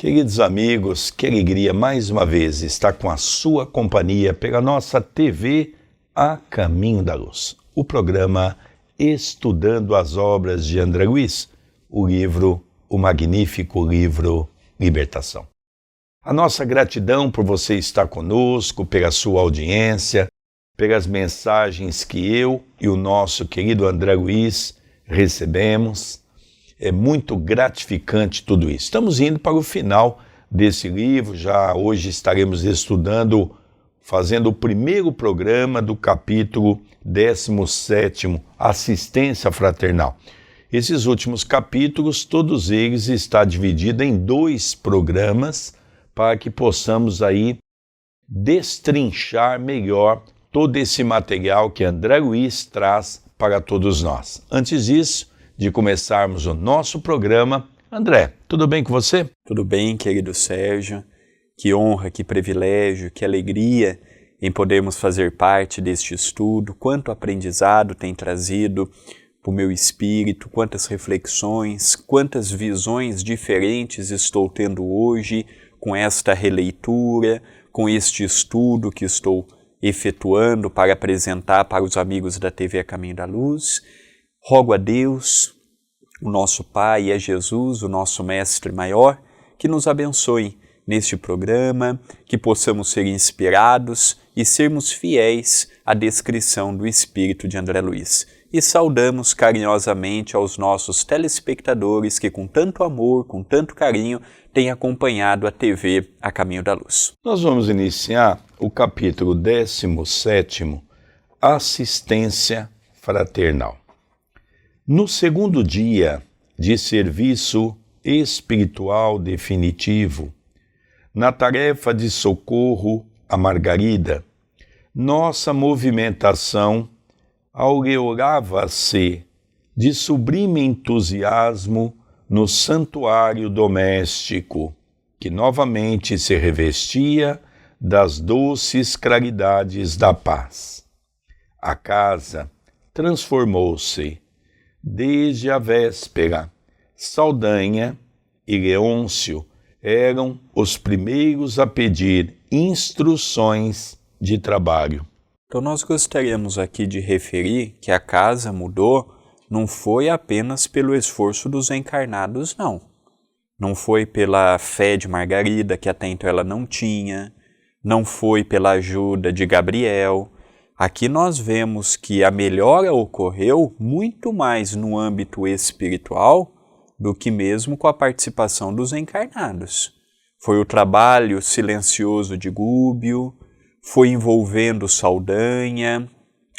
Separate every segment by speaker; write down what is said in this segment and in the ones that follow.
Speaker 1: Queridos amigos, que alegria mais uma vez estar com a sua companhia pela nossa TV A Caminho da Luz. O programa Estudando as Obras de André Luiz, o magnífico livro Libertação. A nossa gratidão por você estar conosco, pela sua audiência, pelas mensagens que eu e o nosso querido André Luiz recebemos. É muito gratificante tudo isso. Estamos indo para o final desse livro, já hoje estaremos estudando, fazendo o primeiro programa do capítulo 17º, Assistência Fraternal. Esses últimos capítulos, todos eles estão divididos em 2 programas para que possamos aí destrinchar melhor todo esse material que André Luiz traz para todos nós. Antes disso, de começarmos o nosso programa, André, tudo bem com você?
Speaker 2: Tudo bem, querido Sérgio. Que honra, que privilégio, que alegria em podermos fazer parte deste estudo. Quanto aprendizado tem trazido para o meu espírito, quantas reflexões, quantas visões diferentes estou tendo hoje com esta releitura, com este estudo que estou efetuando para apresentar para os amigos da TV A Caminho da Luz. Rogo a Deus, o nosso Pai, e a Jesus, o nosso Mestre Maior, que nos abençoe neste programa, que possamos ser inspirados e sermos fiéis à descrição do Espírito de André Luiz. E saudamos carinhosamente aos nossos telespectadores que com tanto amor, com tanto carinho, têm acompanhado a TV A Caminho da Luz.
Speaker 1: Nós vamos iniciar o capítulo 17º, Assistência Fraternal. No segundo dia de serviço espiritual definitivo, na tarefa de socorro a Margarida, nossa movimentação aureolava-se de sublime entusiasmo no santuário doméstico, que novamente se revestia das doces claridades da paz. A casa transformou-se. Desde a véspera, Saldanha e Leôncio eram os primeiros a pedir instruções de trabalho.
Speaker 2: Então nós gostaríamos aqui de referir que a casa mudou não foi apenas pelo esforço dos encarnados, não. Não foi pela fé de Margarida, que até então ela não tinha, não foi pela ajuda de Gabriel. Aqui nós vemos que a melhora ocorreu muito mais no âmbito espiritual do que mesmo com a participação dos encarnados. Foi o trabalho silencioso de Gúbio, foi envolvendo Saldanha,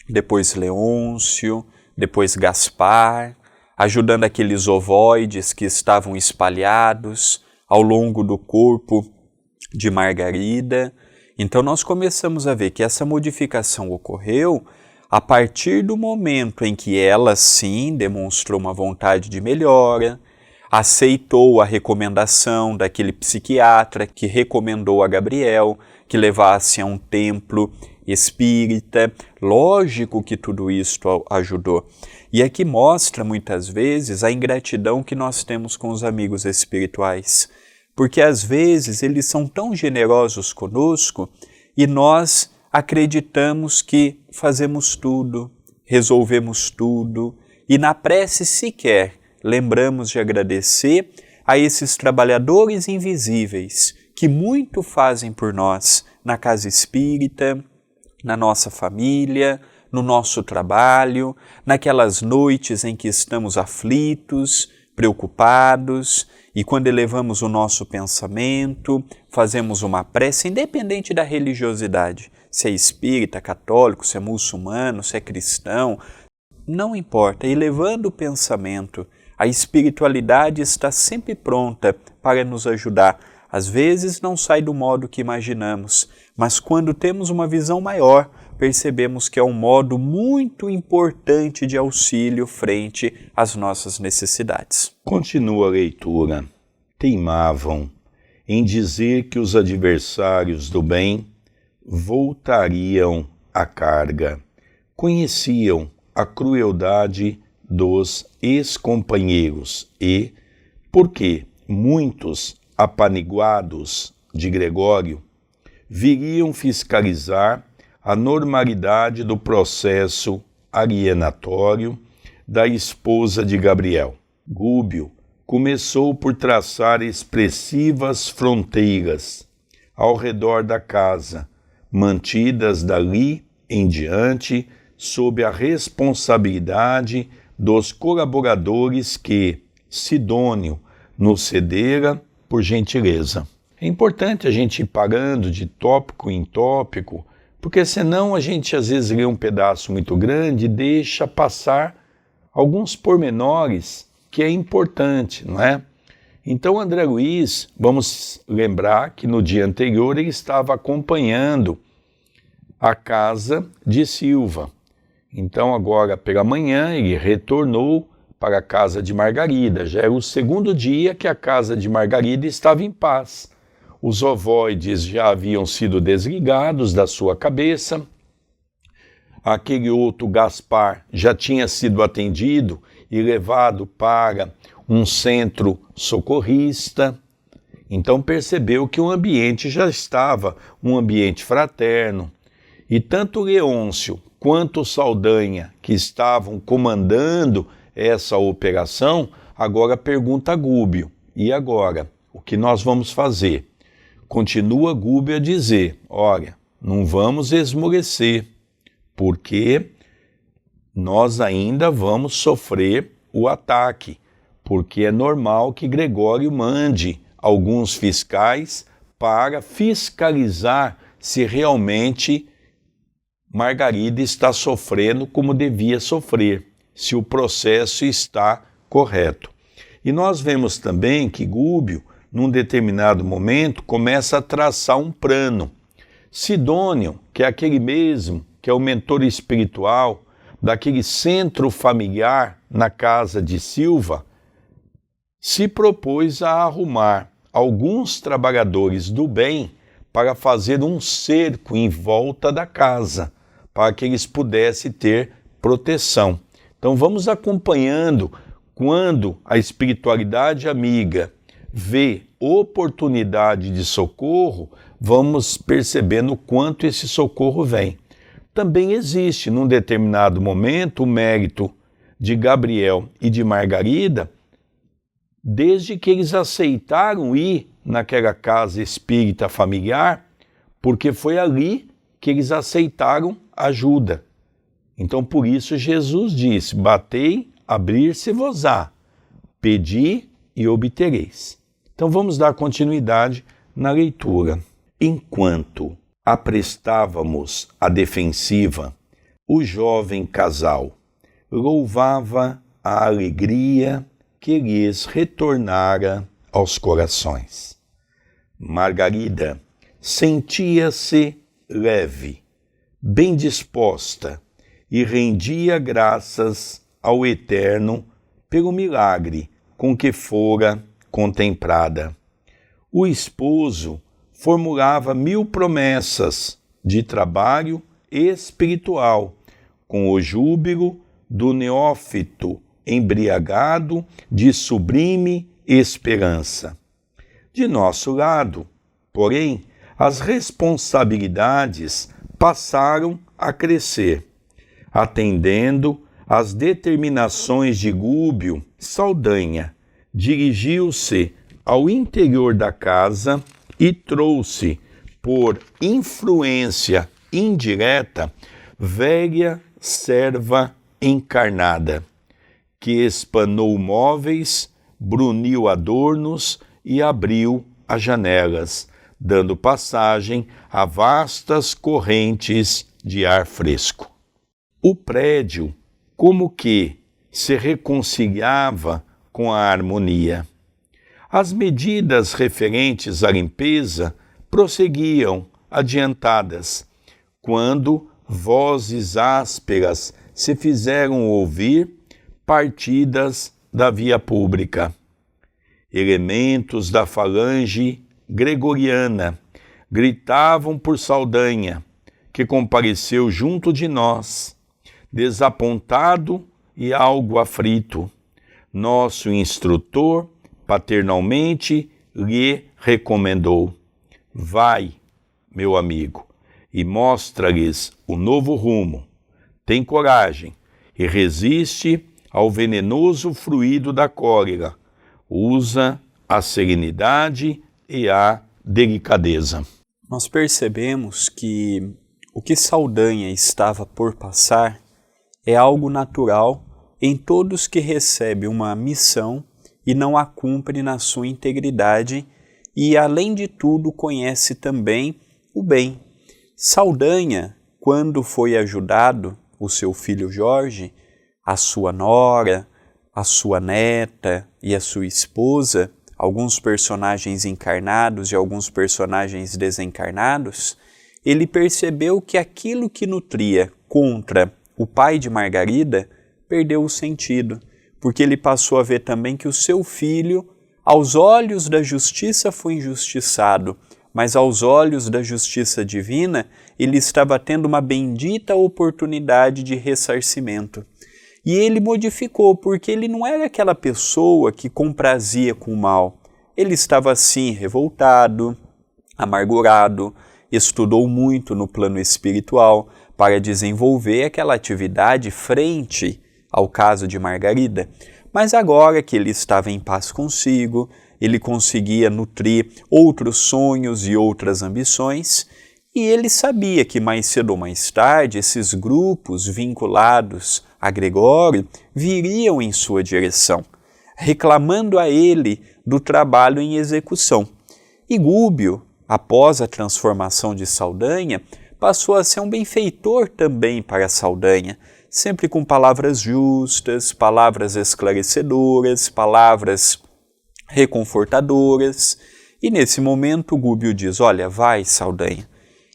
Speaker 2: depois Leôncio, depois Gaspar, ajudando aqueles ovoides que estavam espalhados ao longo do corpo de Margarida. Então nós começamos a ver que essa modificação ocorreu a partir do momento em que ela sim demonstrou uma vontade de melhora, aceitou a recomendação daquele psiquiatra que recomendou a Gabriel que levasse a um templo espírita. Lógico que tudo isto ajudou. E aqui mostra muitas vezes a ingratidão que nós temos com os amigos espirituais. Porque às vezes eles são tão generosos conosco e nós acreditamos que fazemos tudo, resolvemos tudo e na prece sequer lembramos de agradecer a esses trabalhadores invisíveis que muito fazem por nós na casa espírita, na nossa família, no nosso trabalho, naquelas noites em que estamos aflitos, preocupados, e quando elevamos o nosso pensamento, fazemos uma prece, independente da religiosidade, se é espírita, católico, se é muçulmano, se é cristão, não importa, elevando o pensamento, a espiritualidade está sempre pronta para nos ajudar. Às vezes não sai do modo que imaginamos, mas quando temos uma visão maior, percebemos que é um modo muito importante de auxílio frente às nossas necessidades.
Speaker 1: Continua a leitura. Teimavam em dizer que os adversários do bem voltariam à carga. Conheciam a crueldade dos ex-companheiros e, porque muitos apaniguados de Gregório viriam fiscalizar a normalidade do processo alienatório da esposa de Gabriel. Gúbio começou por traçar expressivas fronteiras ao redor da casa, mantidas dali em diante sob a responsabilidade dos colaboradores que Sidônio nos cedera por gentileza. É importante a gente ir parando de tópico em tópico, porque senão a gente às vezes lê um pedaço muito grande e deixa passar alguns pormenores que é importante, não é? Então André Luiz, vamos lembrar que no dia anterior ele estava acompanhando a casa de Silva. Então agora pela manhã ele retornou para a casa de Margarida. Já era o segundo dia que a casa de Margarida estava em paz. Os ovoides já haviam sido desligados da sua cabeça. Aquele outro Gaspar já tinha sido atendido e levado para um centro socorrista. Então percebeu que o ambiente já estava um ambiente fraterno. E tanto Leôncio quanto Saldanha, que estavam comandando essa operação, agora pergunta a Gúbio: e agora? O que nós vamos fazer? Continua Gúbio a dizer: olha, não vamos esmorecer, porque nós ainda vamos sofrer o ataque, porque é normal que Gregório mande alguns fiscais para fiscalizar se realmente Margarida está sofrendo como devia sofrer, se o processo está correto. E nós vemos também que Gúbio, num determinado momento, começa a traçar um plano. Sidônio, que é aquele mesmo, que é o mentor espiritual daquele centro familiar na casa de Silva, se propôs a arrumar alguns trabalhadores do bem para fazer um cerco em volta da casa, para que eles pudessem ter proteção. Então vamos acompanhando quando a espiritualidade amiga vê oportunidade de socorro, vamos percebendo o quanto esse socorro vem. Também existe, num determinado momento, o mérito de Gabriel e de Margarida, desde que eles aceitaram ir naquela casa espírita familiar, porque foi ali que eles aceitaram ajuda. Então, por isso, Jesus disse: batei, abrir-se-vos-á, pedi e obtereis. Então, vamos dar continuidade na leitura. Enquanto aprestávamos a defensiva, o jovem casal louvava a alegria que lhes retornara aos corações. Margarida sentia-se leve, bem disposta, e rendia graças ao Eterno pelo milagre com que fora contemplada. O esposo formulava 1000 promessas de trabalho espiritual, com o júbilo do neófito embriagado de sublime esperança. De nosso lado, porém, as responsabilidades passaram a crescer. Atendendo às determinações de Gúbio, Saldanha dirigiu-se ao interior da casa e trouxe, por influência indireta, velha serva encarnada, que espanou móveis, bruniu adornos e abriu as janelas, dando passagem a vastas correntes de ar fresco. O prédio, como que se reconciliava com a harmonia. As medidas referentes à limpeza prosseguiam adiantadas, quando vozes ásperas se fizeram ouvir partidas da via pública. Elementos da falange gregoriana gritavam por Saldanha, que compareceu junto de nós, desapontado e algo aflito. Nosso instrutor, paternalmente, lhe recomendou: vai, meu amigo, e mostra-lhes o novo rumo. Tem coragem e resiste ao venenoso fluido da cólera. Usa a serenidade e a delicadeza.
Speaker 2: Nós percebemos que o que Saldanha estava por passar é algo natural em todos que recebem uma missão e não a cumpre na sua integridade e, além de tudo, conhece também o bem. Saldanha, quando foi ajudado, o seu filho Jorge, a sua nora, a sua neta e a sua esposa, alguns personagens encarnados e alguns personagens desencarnados, ele percebeu que aquilo que nutria contra o pai de Margarida perdeu o sentido, porque ele passou a ver também que o seu filho, aos olhos da justiça, foi injustiçado, mas aos olhos da justiça divina, ele estava tendo uma bendita oportunidade de ressarcimento. E ele modificou, porque ele não era aquela pessoa que comprazia com o mal. Ele estava, sim, revoltado, amargurado, estudou muito no plano espiritual para desenvolver aquela atividade frente ao caso de Margarida. Mas agora que ele estava em paz consigo, ele conseguia nutrir outros sonhos e outras ambições, e ele sabia que mais cedo ou mais tarde esses grupos vinculados a Gregório viriam em sua direção, reclamando a ele do trabalho em execução. E Gúbio, após a transformação de Saldanha, passou a ser um benfeitor também para Saldanha, sempre com palavras justas, palavras esclarecedoras, palavras reconfortadoras. E nesse momento Gúbio diz: olha, vai, Saldanha,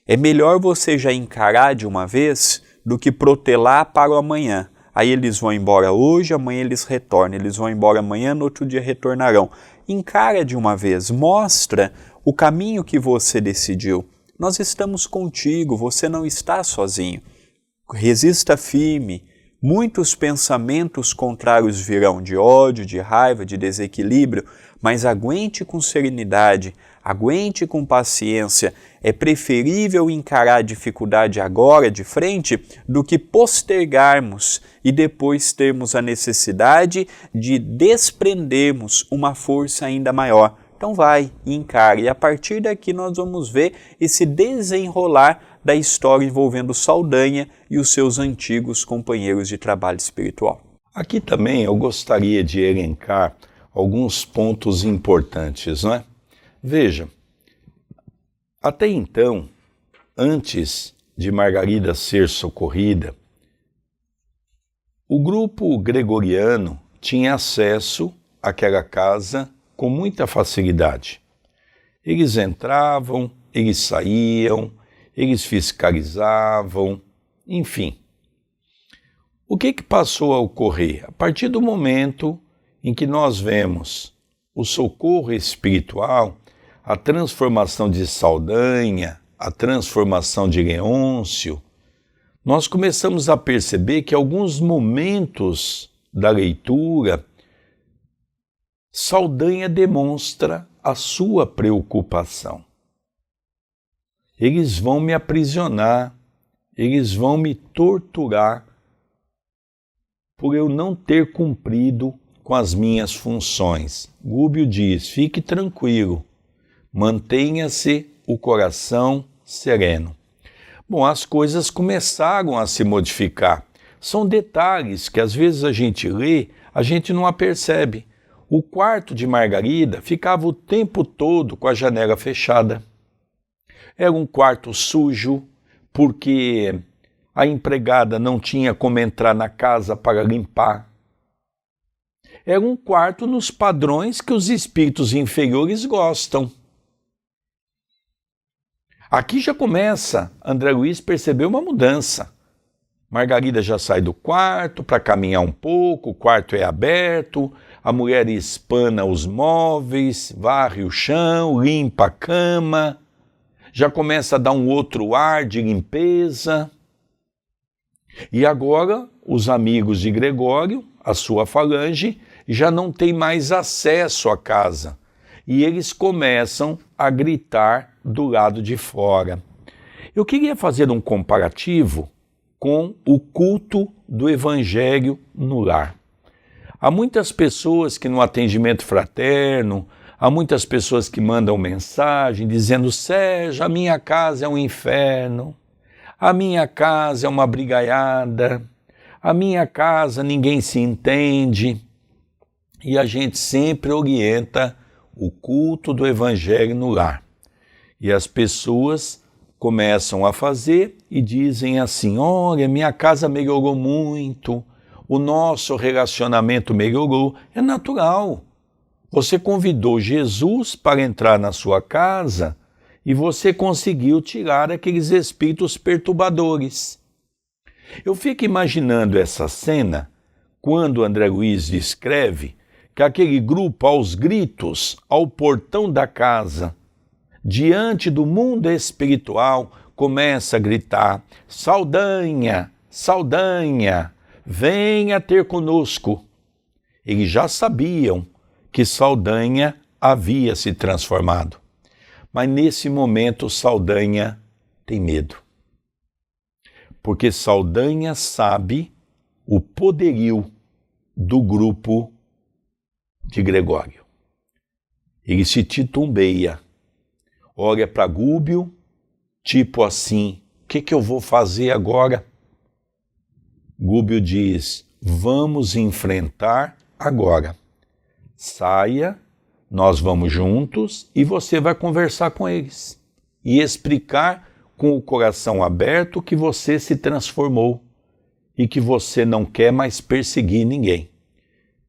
Speaker 2: é melhor você já encarar de uma vez do que protelar para o amanhã. Aí eles vão embora hoje, amanhã eles retornam, eles vão embora amanhã, no outro dia retornarão. Encara de uma vez, mostra o caminho que você decidiu. Nós estamos contigo, você não está sozinho. Resista firme. Muitos pensamentos contrários virão, de ódio, de raiva, de desequilíbrio, mas aguente com serenidade, aguente com paciência. É preferível encarar a dificuldade agora de frente do que postergarmos e depois termos a necessidade de desprendermos uma força ainda maior. Então vai e encare. E a partir daqui nós vamos ver esse desenrolar da história envolvendo Saldanha e os seus antigos companheiros de trabalho espiritual.
Speaker 1: Aqui também eu gostaria de elencar alguns pontos importantes, não é? Veja, até então, antes de Margarida ser socorrida, o grupo gregoriano tinha acesso àquela casa com muita facilidade. Eles entravam, eles saíam, eles fiscalizavam, enfim. O que passou a ocorrer? A partir do momento em que nós vemos o socorro espiritual, a transformação de Saldanha, a transformação de Leôncio, nós começamos a perceber que alguns momentos da leitura, Saldanha demonstra a sua preocupação. Eles vão me aprisionar, eles vão me torturar por eu não ter cumprido com as minhas funções. Gúbio diz: fique tranquilo, mantenha-se o coração sereno. Bom, as coisas começaram a se modificar. São detalhes que às vezes a gente lê, a gente não apercebe. O quarto de Margarida ficava o tempo todo com a janela fechada. Era um quarto sujo, porque a empregada não tinha como entrar na casa para limpar. Era um quarto nos padrões que os espíritos inferiores gostam. Aqui já começa, André Luiz percebeu uma mudança. Margarida já sai do quarto para caminhar um pouco, o quarto é aberto, a mulher espana os móveis, varre o chão, limpa a cama, já começa a dar um outro ar de limpeza. E agora os amigos de Gregório, a sua falange, já não tem mais acesso à casa. e eles começam a gritar do lado de fora. Eu queria fazer um comparativo com o culto do Evangelho no lar. Há muitas pessoas que no atendimento fraterno, há muitas pessoas que mandam mensagem dizendo: Sérgio, a minha casa é um inferno, a minha casa é uma brigaiada, a minha casa ninguém se entende. E a gente sempre orienta o culto do Evangelho no lar. E as pessoas começam a fazer e dizem assim: olha, minha casa melhorou muito, o nosso relacionamento melhorou. É natural. Você convidou Jesus para entrar na sua casa e você conseguiu tirar aqueles espíritos perturbadores. Eu fico imaginando essa cena quando André Luiz descreve que aquele grupo aos gritos ao portão da casa, diante do mundo espiritual, começa a gritar: Saldanha, Saldanha, venha ter conosco. Eles já sabiam que Saldanha havia se transformado. Mas nesse momento Saldanha tem medo. Porque Saldanha sabe o poderio do grupo de Gregório. Ele se titubeia, olha para Gúbio, tipo assim: o que eu vou fazer agora? Gúbio diz: vamos enfrentar agora. Saia, nós vamos juntos e você vai conversar com eles e explicar com o coração aberto que você se transformou e que você não quer mais perseguir ninguém.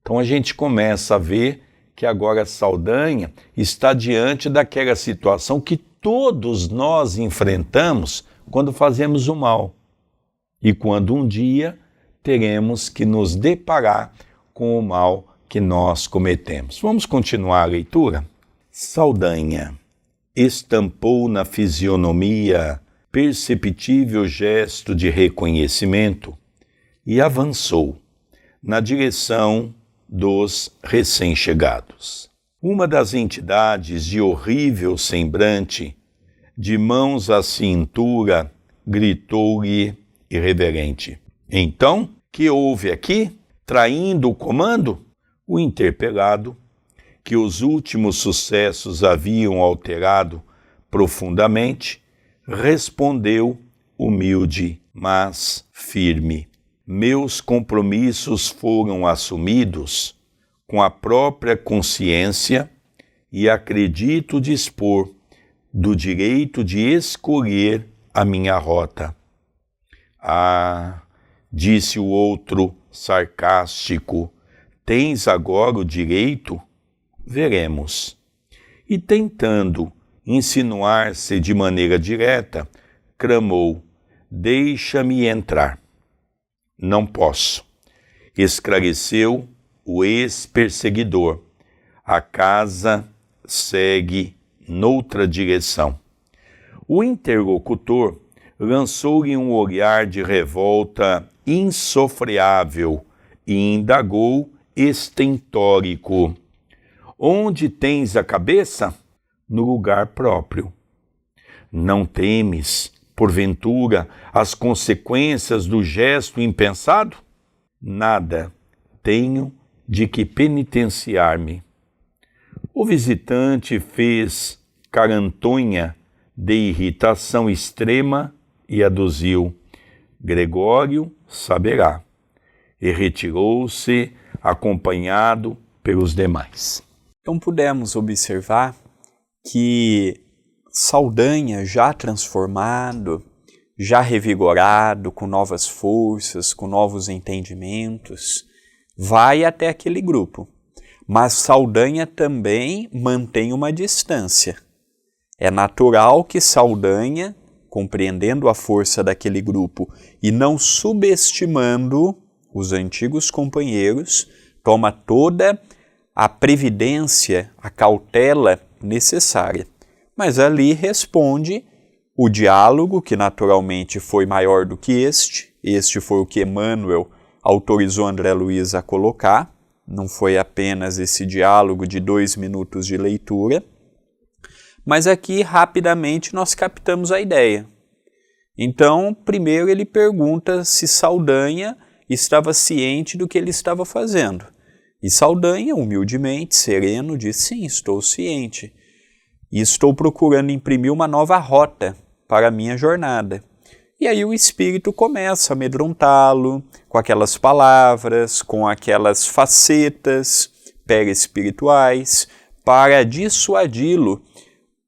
Speaker 1: Então a gente começa a ver que agora Saldanha está diante daquela situação que todos nós enfrentamos quando fazemos o mal e quando um dia teremos que nos deparar com o mal que nós cometemos. Vamos continuar a leitura? Saldanha estampou na fisionomia perceptível gesto de reconhecimento e avançou na direção dos recém-chegados. Uma das entidades de horrível semblante, de mãos à cintura, gritou-lhe irreverente: então, que houve aqui? Traindo o comando? O interpelado, que os últimos sucessos haviam alterado profundamente, respondeu humilde, mas firme: meus compromissos foram assumidos com a própria consciência e acredito dispor do direito de escolher a minha rota. Ah, disse o outro sarcástico, tens agora o direito? Veremos. E tentando insinuar-se de maneira direta, clamou: deixa-me entrar. Não posso. Esclareceu o ex-perseguidor. A casa segue noutra direção. O interlocutor lançou-lhe um olhar de revolta insofreável e indagou estentórico: onde tens a cabeça? No lugar próprio. Não temes, porventura, as consequências do gesto impensado? Nada tenho de que penitenciar-me. O visitante fez carantonha de irritação extrema e aduziu: Gregório saberá. E retirou-se acompanhado pelos demais.
Speaker 2: Então pudemos observar que Saldanha, já transformado, já revigorado, com novas forças, com novos entendimentos, vai até aquele grupo. Mas Saldanha também mantém uma distância. É natural que Saldanha, compreendendo a força daquele grupo e não subestimando os antigos companheiros, toma toda a previdência, a cautela necessária. Mas ali responde o diálogo, que naturalmente foi maior do que este foi o que Emmanuel autorizou André Luiz a colocar, não foi apenas esse diálogo de 2 minutos de leitura, mas aqui rapidamente nós captamos a ideia. Então, primeiro ele pergunta se Saldanha estava ciente do que ele estava fazendo. E Saldanha, humildemente, sereno, diz: sim, estou ciente. E estou procurando imprimir uma nova rota para a minha jornada. E aí o espírito começa a amedrontá-lo com aquelas palavras, com aquelas facetas perespirituais, para dissuadi-lo,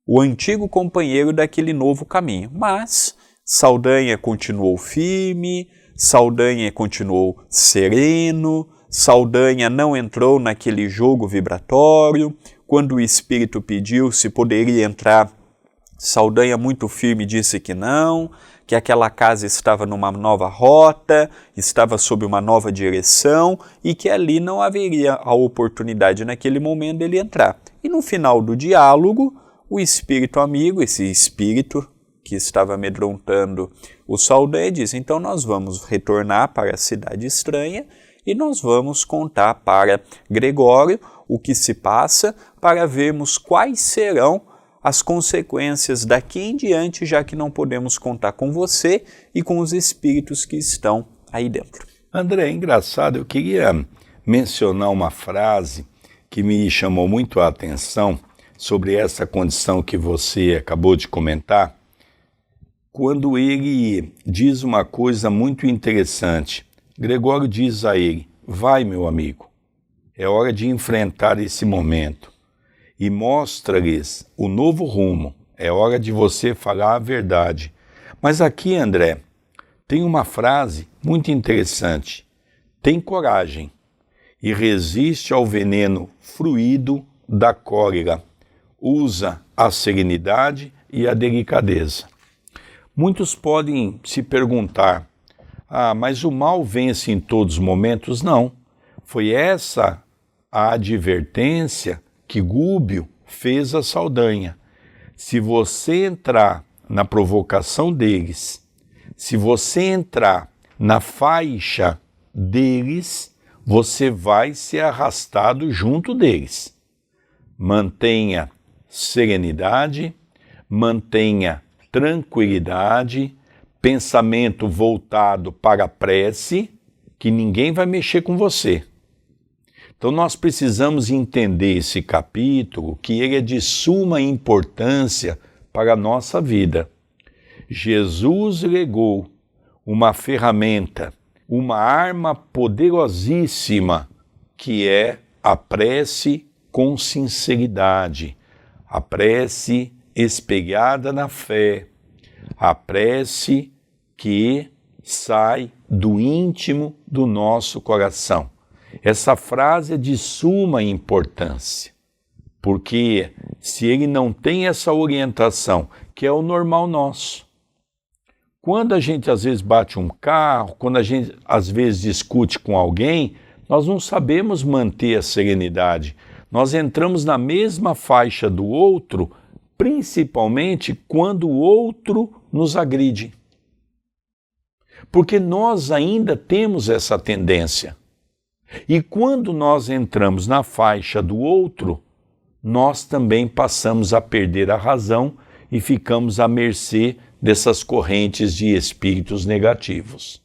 Speaker 2: o antigo companheiro, daquele novo caminho. Mas Saldanha continuou firme, Saldanha continuou sereno, Saldanha não entrou naquele jogo vibratório. Quando o espírito pediu se poderia entrar, Saldanha, muito firme, disse que não, que aquela casa estava numa nova rota, estava sob uma nova direção e que ali não haveria a oportunidade naquele momento dele entrar. E no final do diálogo, o espírito amigo, esse espírito que estava amedrontando o Saldanha, diz: então nós vamos retornar para a cidade estranha e nós vamos contar para Gregório o que se passa, para vermos quais serão as consequências daqui em diante, já que não podemos contar com você e com os espíritos que estão aí dentro.
Speaker 1: André, é engraçado, eu queria mencionar uma frase que me chamou muito a atenção sobre essa condição que você acabou de comentar, quando ele diz uma coisa muito interessante. Gregório diz a ele: vai, meu amigo, é hora de enfrentar esse momento e mostra-lhes o novo rumo, é hora de você falar a verdade. Mas aqui, André, tem uma frase muito interessante: tem coragem e resiste ao veneno fruído da cólera, usa a serenidade e a delicadeza. Muitos podem se perguntar: mas o mal vence em todos os momentos? Não. Foi essa a advertência que Gúbio fez a Saldanha. Se você entrar na provocação deles, se você entrar na faixa deles, você vai ser arrastado junto deles. Mantenha serenidade, mantenha tranquilidade, pensamento voltado para a prece, que ninguém vai mexer com você. Então nós precisamos entender esse capítulo, que ele é de suma importância para a nossa vida. Jesus legou uma ferramenta, uma arma poderosíssima, que é a prece com sinceridade, a prece espelhada na fé, a prece que sai do íntimo do nosso coração. Essa frase é de suma importância, porque se ele não tem essa orientação, que é o normal nosso, quando a gente às vezes bate um carro, quando a gente às vezes discute com alguém, nós não sabemos manter a serenidade, nós entramos na mesma faixa do outro, principalmente quando o outro nos agride. Porque nós ainda temos essa tendência. E quando nós entramos na faixa do outro, nós também passamos a perder a razão e ficamos à mercê dessas correntes de espíritos negativos.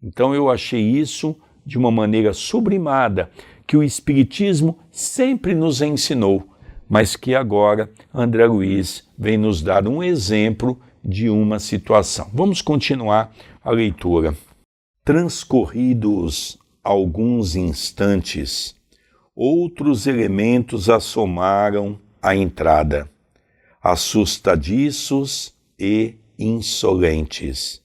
Speaker 1: Então eu achei isso de uma maneira sublimada, que o Espiritismo sempre nos ensinou, mas que agora André Luiz vem nos dar um exemplo de uma situação. Vamos continuar a leitura. Transcorridos alguns instantes, outros elementos assomaram à entrada, assustadiços e insolentes,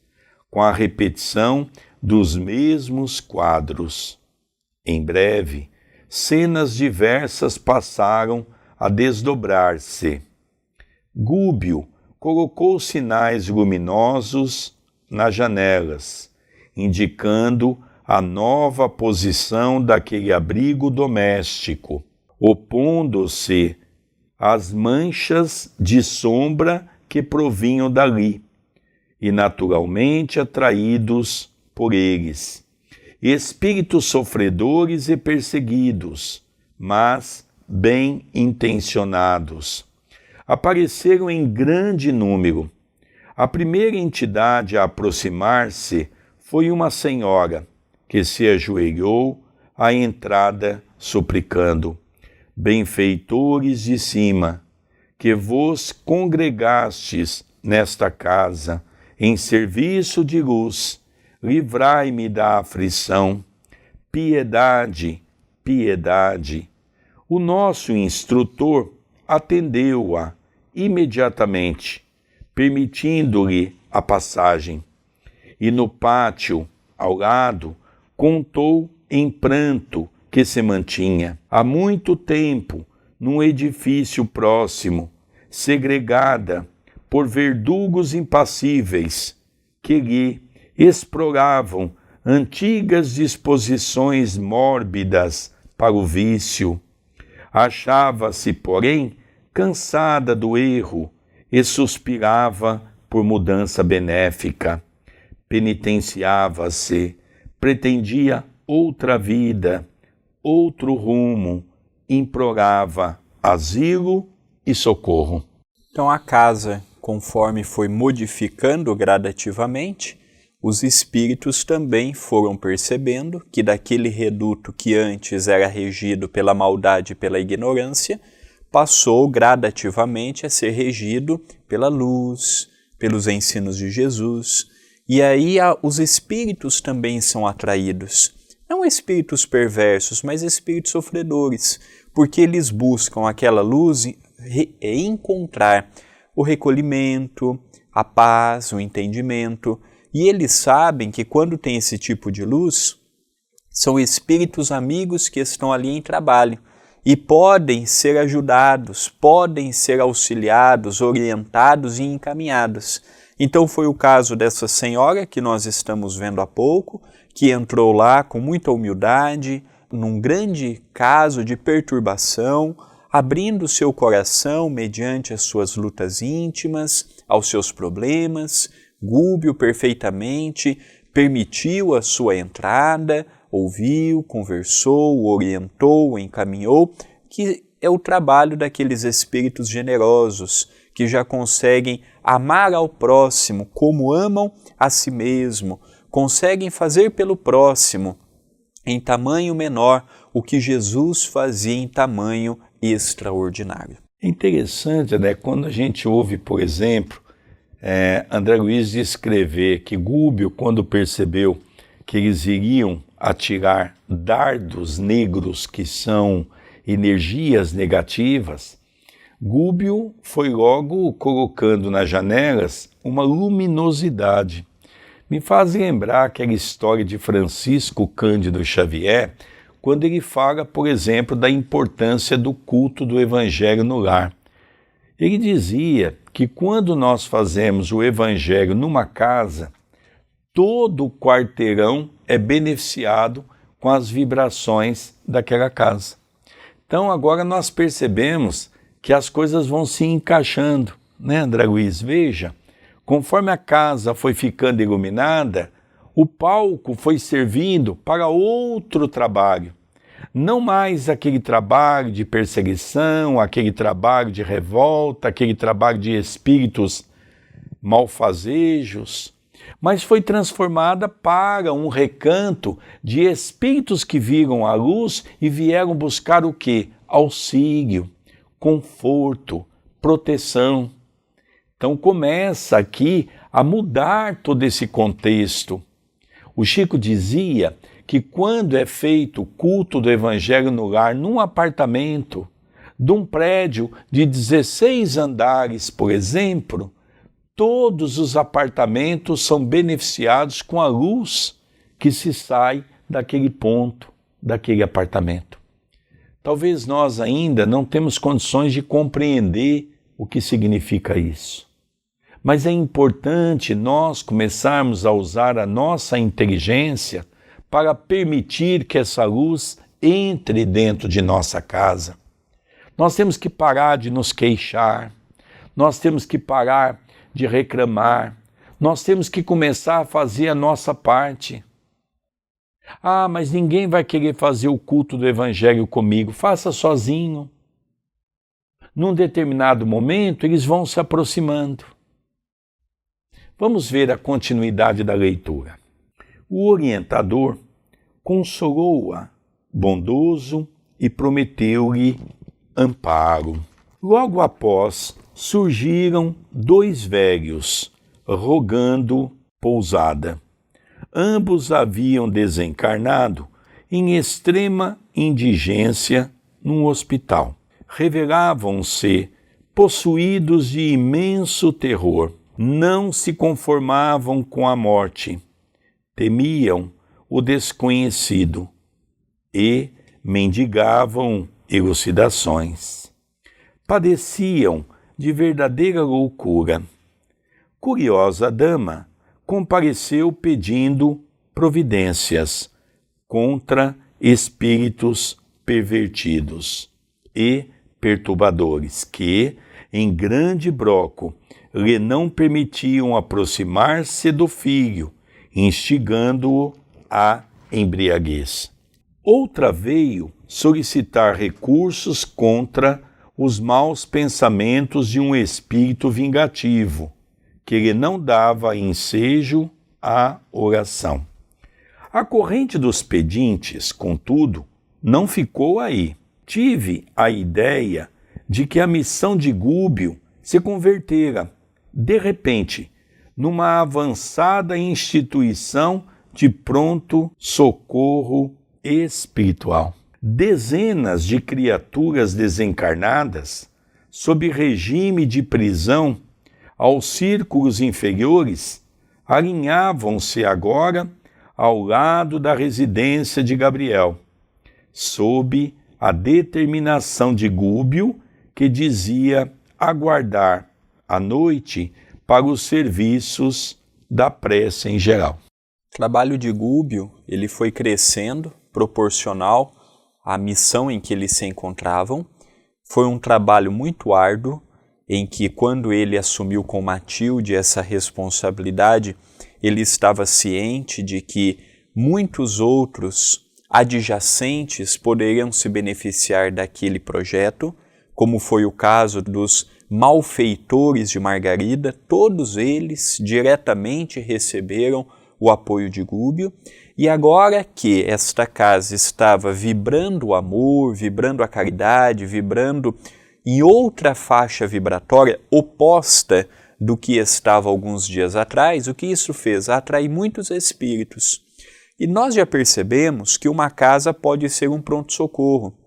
Speaker 1: com a repetição dos mesmos quadros. Em breve, cenas diversas passaram a desdobrar-se. Gúbio colocou sinais luminosos nas janelas, indicando a nova posição daquele abrigo doméstico, opondo-se às manchas de sombra que provinham dali, e naturalmente atraídos por eles. espíritos sofredores e perseguidos, mas bem intencionados. Apareceram em grande número. A primeira entidade a aproximar-se foi uma senhora, que se ajoelhou à entrada, suplicando: benfeitores de cima, que vos congregastes nesta casa, em serviço de luz, livrai-me da aflição. Piedade, piedade. O nosso instrutor atendeu-a imediatamente, permitindo-lhe a passagem. E no pátio, ao lado, contou em pranto que se mantinha há muito tempo num edifício próximo, segregada por verdugos impassíveis que lhe exploravam antigas disposições mórbidas para o vício. Achava-se, porém, cansada do erro e suspirava por mudança benéfica. Penitenciava-se, pretendia outra vida, outro rumo, implorava asilo e socorro.
Speaker 2: Então a casa, conforme foi modificando gradativamente, os espíritos também foram percebendo que daquele reduto que antes era regido pela maldade e pela ignorância, passou gradativamente a ser regido pela luz, pelos ensinos de Jesus. E aí os espíritos também são atraídos. Não espíritos perversos, mas espíritos sofredores, porque eles buscam aquela luz encontrar o recolhimento, a paz, o entendimento. E eles sabem que quando tem esse tipo de luz, são espíritos amigos que estão ali em trabalho e podem ser ajudados, podem ser auxiliados, orientados e encaminhados. Então foi o caso dessa senhora que nós estamos vendo há pouco, que entrou lá com muita humildade, num grande caso de perturbação, abrindo seu coração mediante as suas lutas íntimas, aos seus problemas. Gúbio perfeitamente permitiu a sua entrada, ouviu, conversou, orientou, encaminhou, que é o trabalho daqueles espíritos generosos que já conseguem amar ao próximo como amam a si mesmo, conseguem fazer pelo próximo em tamanho menor o que Jesus fazia em tamanho extraordinário.
Speaker 1: É interessante, né? Quando a gente ouve, por exemplo, André Luiz descrever que Gúbio, quando percebeu que eles iriam atirar dardos negros, que são energias negativas, Gúbio foi logo colocando nas janelas uma luminosidade. Me faz lembrar aquela história de Francisco Cândido Xavier, quando ele fala, por exemplo, da importância do culto do Evangelho no lar. Ele dizia que quando nós fazemos o Evangelho numa casa, todo o quarteirão é beneficiado com as vibrações daquela casa. Então agora nós percebemos que as coisas vão se encaixando, né, André Luiz? Veja, conforme a casa foi ficando iluminada, o palco foi servindo para outro trabalho. Não mais aquele trabalho de perseguição, aquele trabalho de revolta, aquele trabalho de espíritos malfazejos, mas foi transformada para um recanto de espíritos que viram a luz e vieram buscar o quê? Auxílio, conforto, proteção. Então começa aqui a mudar todo esse contexto. O Chico dizia que quando é feito o culto do Evangelho no lar, num apartamento, de um prédio de 16 andares, por exemplo, todos os apartamentos são beneficiados com a luz que se sai daquele ponto, daquele apartamento. Talvez nós ainda não temos condições de compreender o que significa isso. Mas é importante nós começarmos a usar a nossa inteligência para permitir que essa luz entre dentro de nossa casa. Nós temos que parar de nos queixar, nós temos que parar de reclamar, nós temos que começar a fazer a nossa parte. Ah, mas ninguém vai querer fazer o culto do Evangelho comigo, faça sozinho. Num determinado momento, eles vão se aproximando. Vamos ver a continuidade da leitura. O orientador consolou-a, bondoso, e prometeu-lhe amparo. Logo após, surgiram 2 velhos, rogando pousada. Ambos haviam desencarnado em extrema indigência num hospital. Revelavam-se possuídos de imenso terror. Não se conformavam com a morte. Temiam o desconhecido e mendigavam elucidações. Padeciam de verdadeira loucura. Curiosa dama compareceu pedindo providências contra espíritos pervertidos e perturbadores que, em grande broco, lhe não permitiam aproximar-se do filho, instigando-o à embriaguez. Outra veio solicitar recursos contra os maus pensamentos de um espírito vingativo, que lhe não dava ensejo à oração. A corrente dos pedintes, contudo, não ficou aí. Tive a ideia de que a missão de Gúbio se convertera, de repente, numa avançada instituição de pronto socorro espiritual. Dezenas de criaturas desencarnadas, sob regime de prisão aos círculos inferiores, alinhavam-se agora ao lado da residência de Gabriel, sob a determinação de Gúbio, que dizia aguardar a noite para os serviços da prece em geral.
Speaker 2: O trabalho de Gúbio, ele foi crescendo, proporcional à missão em que eles se encontravam. Foi um trabalho muito árduo, em que quando ele assumiu com Matilde essa responsabilidade, ele estava ciente de que muitos outros adjacentes poderiam se beneficiar daquele projeto, como foi o caso dos malfeitores de Margarida. Todos eles diretamente receberam o apoio de Gúbio, e agora que esta casa estava vibrando o amor, vibrando a caridade, vibrando em outra faixa vibratória oposta do que estava alguns dias atrás, o que isso fez? Atrair muitos espíritos. E nós já percebemos que uma casa pode ser um pronto-socorro.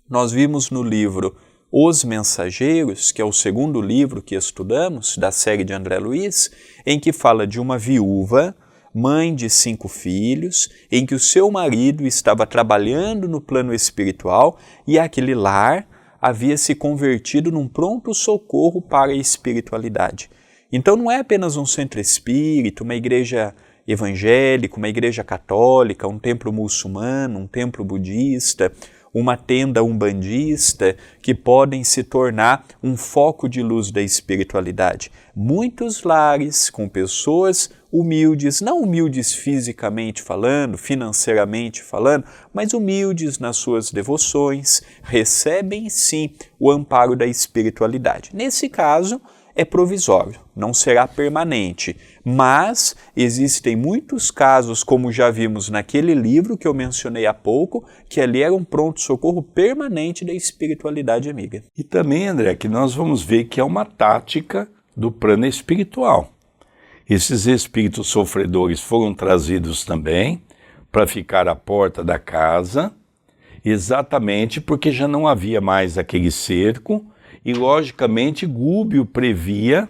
Speaker 2: Nós vimos no livro Os Mensageiros, que é o segundo livro que estudamos, da série de André Luiz, em que fala de uma viúva, mãe de 5 filhos, em que o seu marido estava trabalhando no plano espiritual e aquele lar havia se convertido num pronto-socorro para a espiritualidade. Então não é apenas um centro espírita, uma igreja evangélica, uma igreja católica, um templo muçulmano, um templo budista, uma tenda umbandista, que podem se tornar um foco de luz da espiritualidade. Muitos lares com pessoas humildes, não humildes fisicamente falando, financeiramente falando, mas humildes nas suas devoções, recebem sim o amparo da espiritualidade. Nesse caso, é provisório, não será permanente, mas existem muitos casos, como já vimos naquele livro que eu mencionei há pouco, que ali era um pronto-socorro permanente da espiritualidade amiga.
Speaker 1: E também, André, que nós vamos ver que é uma tática do plano espiritual. Esses espíritos sofredores foram trazidos também para ficar à porta da casa, exatamente porque já não havia mais aquele cerco. E, logicamente, Gúbio previa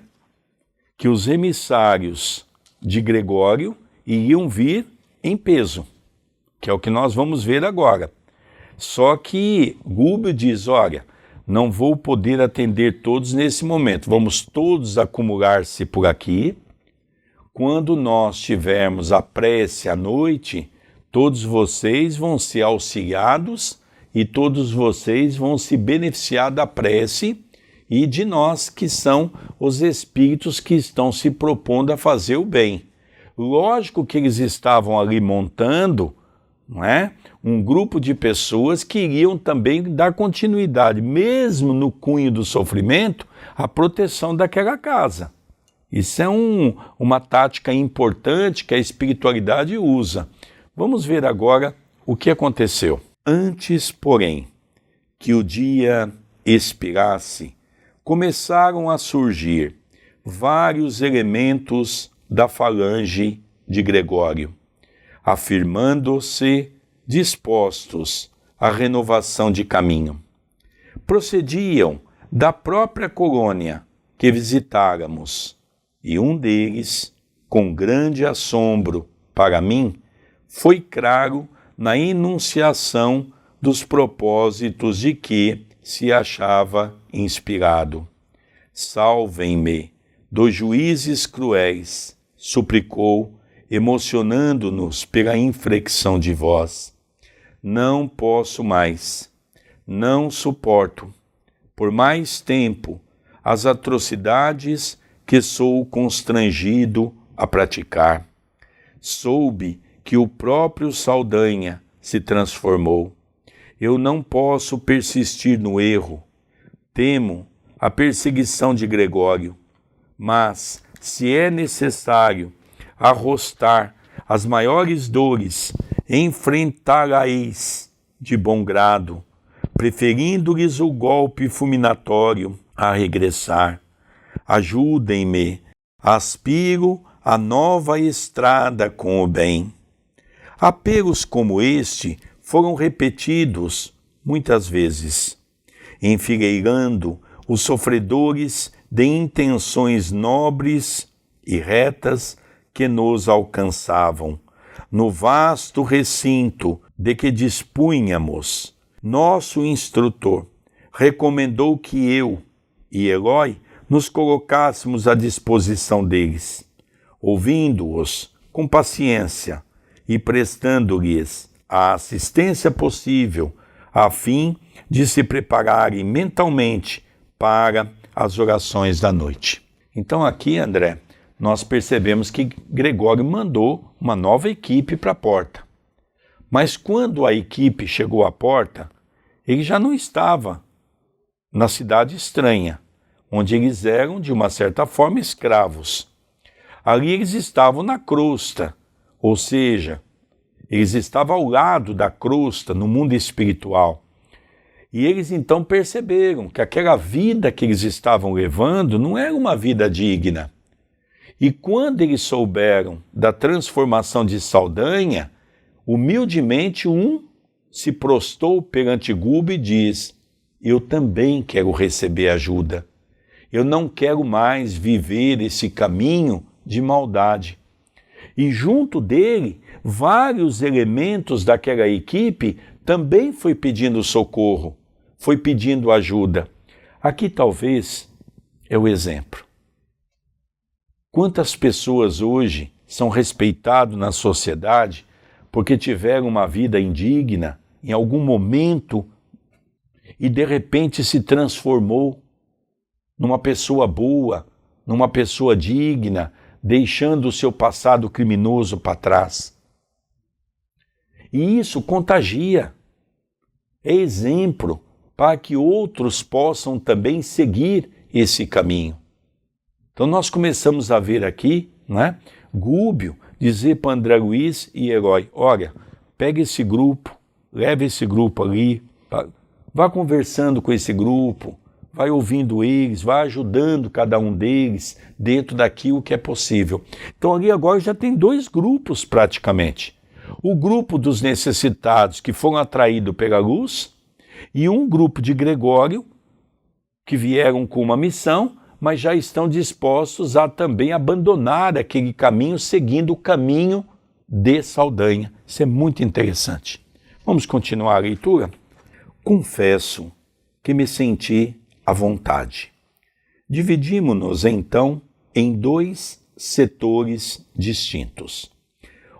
Speaker 1: que os emissários de Gregório iriam vir em peso, que é o que nós vamos ver agora. Só que Gúbio diz, olha, não vou poder atender todos nesse momento, vamos todos acumular-se por aqui. Quando nós tivermos a prece à noite, todos vocês vão ser auxiliados e todos vocês vão se beneficiar da prece e de nós, que são os espíritos que estão se propondo a fazer o bem. Lógico que eles estavam ali montando não é? Um grupo de pessoas que iriam também dar continuidade, mesmo no cunho do sofrimento, à proteção daquela casa. Isso é uma tática importante que a espiritualidade usa. Vamos ver agora o que aconteceu. Antes, porém, que o dia expirasse, começaram a surgir vários elementos da falange de Gregório, afirmando-se dispostos à renovação de caminho. Procediam da própria colônia que visitáramos, e um deles, com grande assombro para mim, foi claro na enunciação dos propósitos de que se achava inspirado. Salvem-me dos juízes cruéis, suplicou, emocionando-nos pela inflexão de voz. Não posso mais, não suporto, por mais tempo, as atrocidades que sou constrangido a praticar. Soube que o próprio Saldanha se transformou. Eu não posso persistir no erro. Temo a perseguição de Gregório, mas, se é necessário arrostar as maiores dores, enfrentá-la-eis de bom grado, preferindo-lhes o golpe fulminatório a regressar. Ajudem-me, aspiro a nova estrada com o bem. Apelos como este foram repetidos muitas vezes, enfileirando os sofredores de intenções nobres e retas que nos alcançavam. No vasto recinto de que dispunhamos, nosso instrutor recomendou que eu e Eloy nos colocássemos à disposição deles, ouvindo-os com paciência e prestando-lhes a assistência possível, a fim de se prepararem mentalmente para as orações da noite. Então aqui, André, nós percebemos que Gregório mandou uma nova equipe para a porta. Mas quando a equipe chegou à porta, ele já não estava na cidade estranha, onde eles eram, de uma certa forma, escravos. Ali eles estavam na crosta, ou seja, eles estavam ao lado da crosta, no mundo espiritual. E eles então perceberam que aquela vida que eles estavam levando não era uma vida digna. E quando eles souberam da transformação de Saldanha, humildemente um se prostou perante Gubo e diz: eu também quero receber ajuda. Eu não quero mais viver esse caminho de maldade. E junto dele, vários elementos daquela equipe também foi pedindo socorro, foi pedindo ajuda. Aqui talvez é o exemplo. Quantas pessoas hoje são respeitadas na sociedade porque tiveram uma vida indigna em algum momento e de repente se transformou numa pessoa boa, numa pessoa digna, deixando o seu passado criminoso para trás. E isso contagia, é exemplo para que outros possam também seguir esse caminho. Então nós começamos a ver aqui, né, Gúbio dizer para André Luiz e Eloy: olha, pega esse grupo, leva esse grupo ali, vá conversando com esse grupo, vai ouvindo eles, vai ajudando cada um deles dentro daquilo que é possível. Então ali agora já tem dois grupos praticamente. O grupo dos necessitados que foram atraídos pela luz e um grupo de Gregório que vieram com uma missão, mas já estão dispostos a também abandonar aquele caminho, seguindo o caminho de Saldanha. Isso é muito interessante. Vamos continuar a leitura? Confesso que me senti à vontade. Dividimos-nos, então, em dois setores distintos.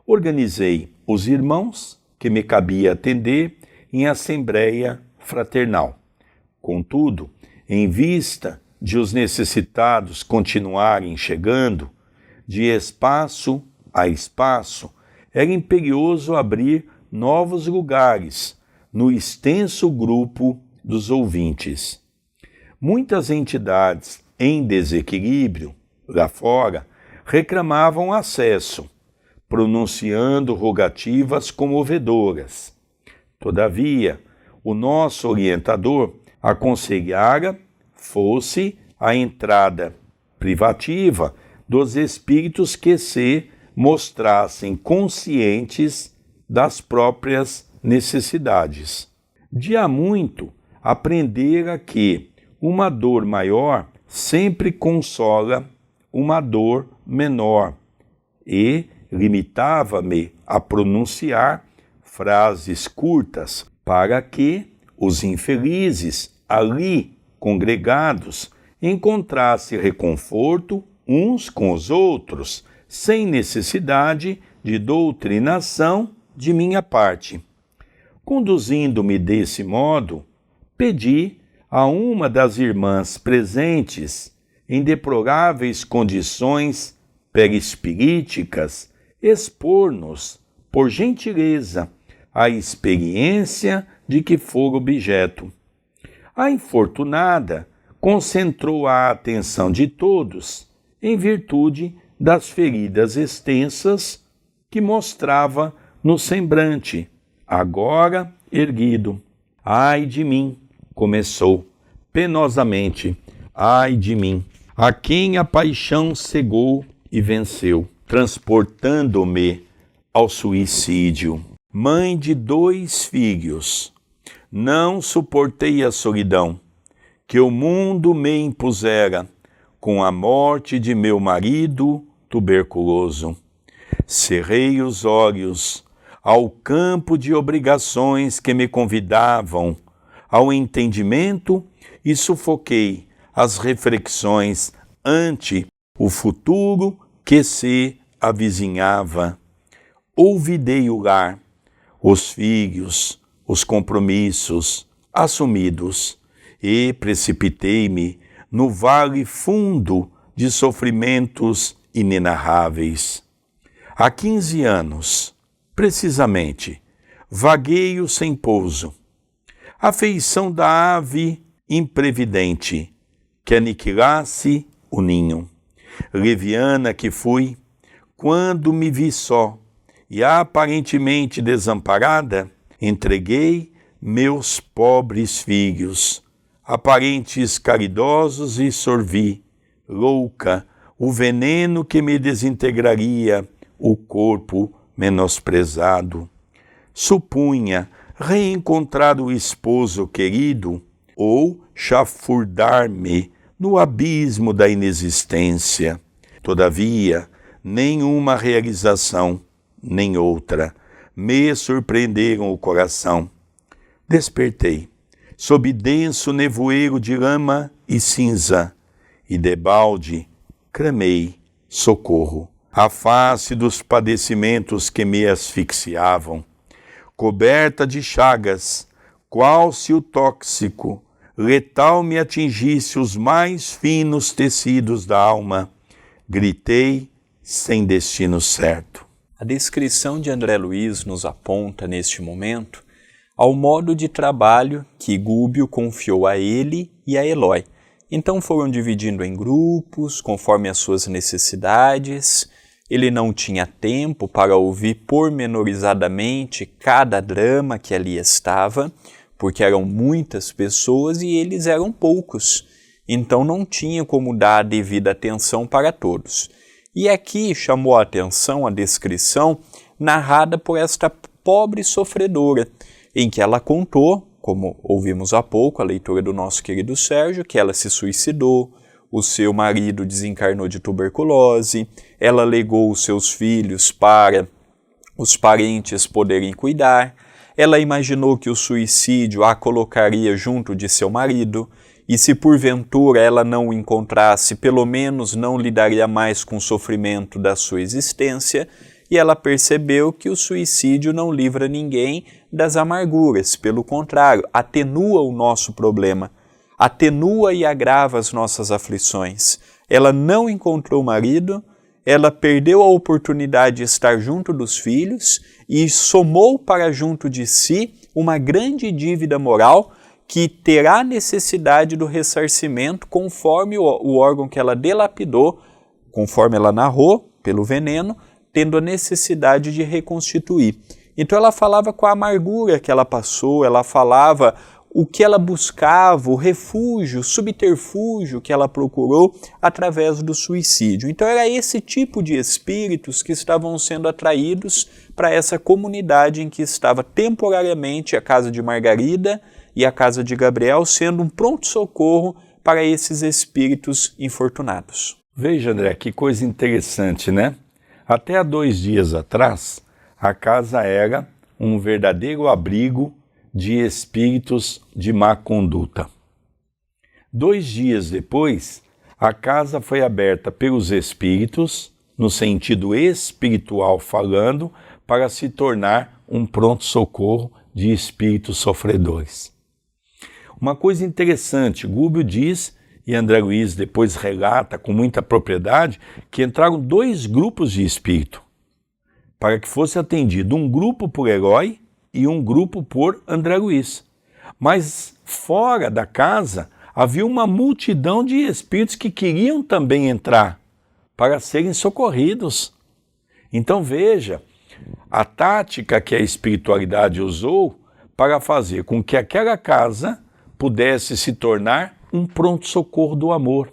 Speaker 1: Organizei os irmãos, que me cabia atender, em assembleia fraternal. Contudo, em vista de os necessitados continuarem chegando, de espaço a espaço, era imperioso abrir novos lugares no extenso grupo dos ouvintes. Muitas entidades em desequilíbrio, lá fora, reclamavam acesso, pronunciando rogativas comovedoras. Todavia, o nosso orientador aconselhara fosse a entrada privativa dos espíritos que se mostrassem conscientes das próprias necessidades. De há muito aprendera que uma dor maior sempre consola uma dor menor e limitava-me a pronunciar frases curtas para que os infelizes ali congregados encontrassem reconforto uns com os outros, sem necessidade de doutrinação de minha parte. Conduzindo-me desse modo, pedi a uma das irmãs presentes, em deploráveis condições perispiríticas, expor-nos, por gentileza, a experiência de que for objeto. A infortunada concentrou a atenção de todos em virtude das feridas extensas que mostrava no semblante, agora erguido. Ai de mim, começou penosamente, ai de mim, a quem a paixão cegou e venceu, transportando-me ao suicídio. Mãe de 2 filhos, não suportei a solidão que o mundo me impusera com a morte de meu marido tuberculoso. Cerrei os olhos ao campo de obrigações que me convidavam ao entendimento e sufoquei as reflexões ante o futuro que se avizinhava. Olvidei o lar, os filhos, os compromissos assumidos e precipitei-me no vale fundo de sofrimentos inenarráveis. Há 15 anos, precisamente, vagueio sem pouso, a feição da ave imprevidente que aniquilasse o ninho. Leviana que fui, quando me vi só e aparentemente desamparada, entreguei meus pobres filhos, aparentes caridosos, e sorvi, louca, o veneno que me desintegraria o corpo menosprezado. Supunha reencontrar o esposo querido ou chafurdar-me no abismo da inexistência. Todavia, nenhuma realização, nem outra, me surpreenderam o coração. Despertei, sob denso nevoeiro de lama e cinza, e debalde clamei socorro. A face dos padecimentos que me asfixiavam, coberta de chagas, qual se o tóxico letal me atingisse os mais finos tecidos da alma, gritei sem destino certo.
Speaker 2: A descrição de André Luiz nos aponta, neste momento, ao modo de trabalho que Gúbio confiou a ele e a Eloy. Então foram dividindo em grupos, conforme as suas necessidades. Ele não tinha tempo para ouvir pormenorizadamente cada drama que ali estava, porque eram muitas pessoas e eles eram poucos. Então não tinha como dar a devida atenção para todos. E aqui chamou a atenção a descrição narrada por esta pobre sofredora, em que ela contou, como ouvimos há pouco, a leitura do nosso querido Sérgio, que ela se suicidou, o seu marido desencarnou de tuberculose, ela legou os seus filhos para os parentes poderem cuidar, ela imaginou que o suicídio a colocaria junto de seu marido, e se porventura ela não o encontrasse, pelo menos não lidaria mais com o sofrimento da sua existência, e ela percebeu que o suicídio não livra ninguém das amarguras, pelo contrário, atenua o nosso problema, atenua e agrava as nossas aflições. Ela não encontrou marido, ela perdeu a oportunidade de estar junto dos filhos e somou para junto de si uma grande dívida moral que terá necessidade do ressarcimento conforme o órgão que ela dilapidou, conforme ela narrou pelo veneno, tendo a necessidade de reconstituir. Então ela falava com a amargura que ela passou, ela falava o que ela buscava, o refúgio, o subterfúgio que ela procurou através do suicídio. Então era esse tipo de espíritos que estavam sendo atraídos para essa comunidade em que estava temporariamente a casa de Margarida e a casa de Gabriel, sendo um pronto-socorro para esses espíritos infortunados.
Speaker 1: Veja, André, que coisa interessante, né? Até há 2 dias atrás, a casa era um verdadeiro abrigo de espíritos de má conduta. 2 dias depois, a casa foi aberta pelos espíritos, no sentido espiritual falando, para se tornar um pronto-socorro de espíritos sofredores. Uma coisa interessante, Gúbio diz, e André Luiz depois relata com muita propriedade, que entraram 2 grupos de espírito, para que fosse atendido um grupo por Herói e um grupo por André Luiz. Mas fora da casa havia uma multidão de espíritos que queriam também entrar para serem socorridos. Então veja, a tática que a espiritualidade usou para fazer com que aquela casa pudesse se tornar um pronto-socorro do amor.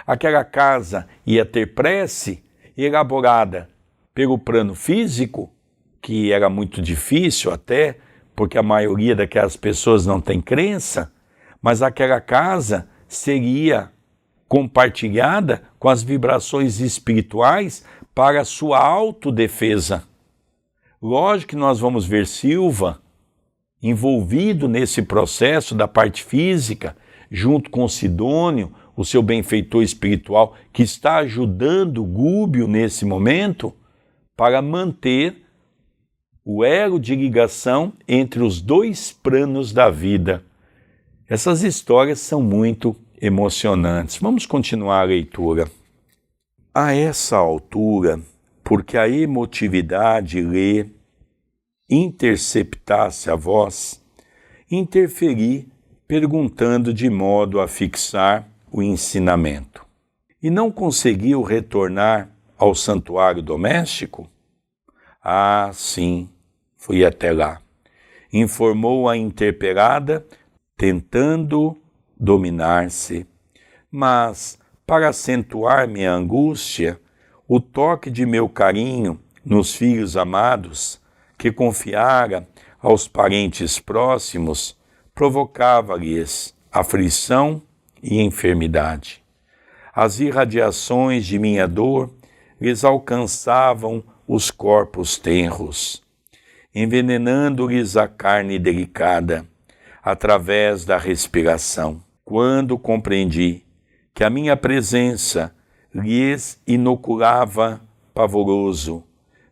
Speaker 1: Aquela casa ia ter prece elaborada pelo plano físico, que era muito difícil até, porque a maioria daquelas pessoas não tem crença, mas aquela casa seria compartilhada com as vibrações espirituais para a sua autodefesa. Lógico que nós vamos ver Silva envolvido nesse processo da parte física, junto com Sidônio, o seu benfeitor espiritual, que está ajudando Gúbio nesse momento para manter o elo de ligação entre os 2 planos da vida. Essas histórias são muito emocionantes. Vamos continuar a leitura. A essa altura, porque a emotividade lhe interceptasse a voz, interferi perguntando de modo a fixar o ensinamento. E não conseguiu retornar ao santuário doméstico? Ah, sim, fui até lá. Informou a interpelada, tentando dominar-se. Mas, para acentuar minha angústia, o toque de meu carinho nos filhos amados, que confiara aos parentes próximos, provocava-lhes aflição e enfermidade. As irradiações de minha dor lhes alcançavam os corpos tenros, envenenando-lhes a carne delicada, através da respiração. Quando compreendi que a minha presença lhes inoculava pavoroso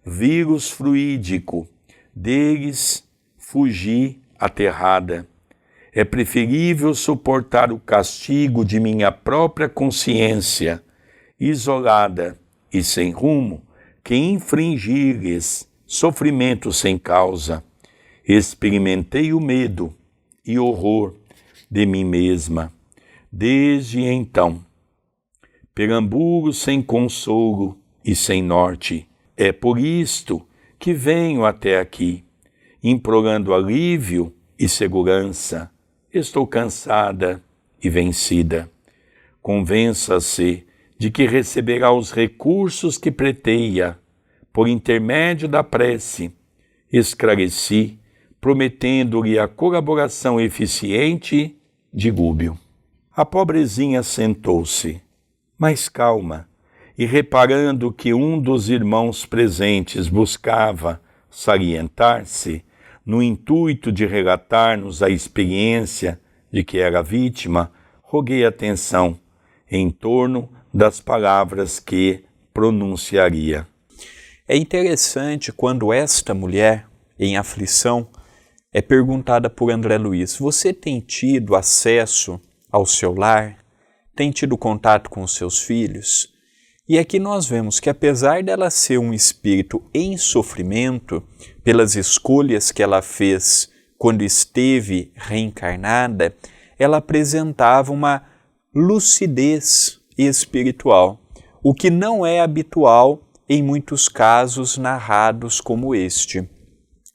Speaker 1: vírus fluídico, deles fugi aterrada. É preferível suportar o castigo de minha própria consciência, isolada e sem rumo, que infligir-lhes sofrimento sem causa. Experimentei o medo e horror de mim mesma. Desde então, perambulo sem consolo e sem norte. É por isto que venho até aqui, implorando alívio e segurança. Estou cansada e vencida. Convença-se de que receberá os recursos que preteia, por intermédio da prece. Esclareci, prometendo-lhe a colaboração eficiente de Gúbio. A pobrezinha sentou-se, mas calma, e reparando que um dos irmãos presentes buscava salientar-se, no intuito de relatar-nos a experiência de que era vítima, roguei atenção em torno das palavras que pronunciaria.
Speaker 2: É interessante quando esta mulher, em aflição, é perguntada por André Luiz: você tem tido acesso ao seu lar? Tem tido contato com os seus filhos? E aqui nós vemos que apesar dela ser um espírito em sofrimento, pelas escolhas que ela fez quando esteve reencarnada, ela apresentava uma lucidez espiritual, o que não é habitual em muitos casos narrados como este.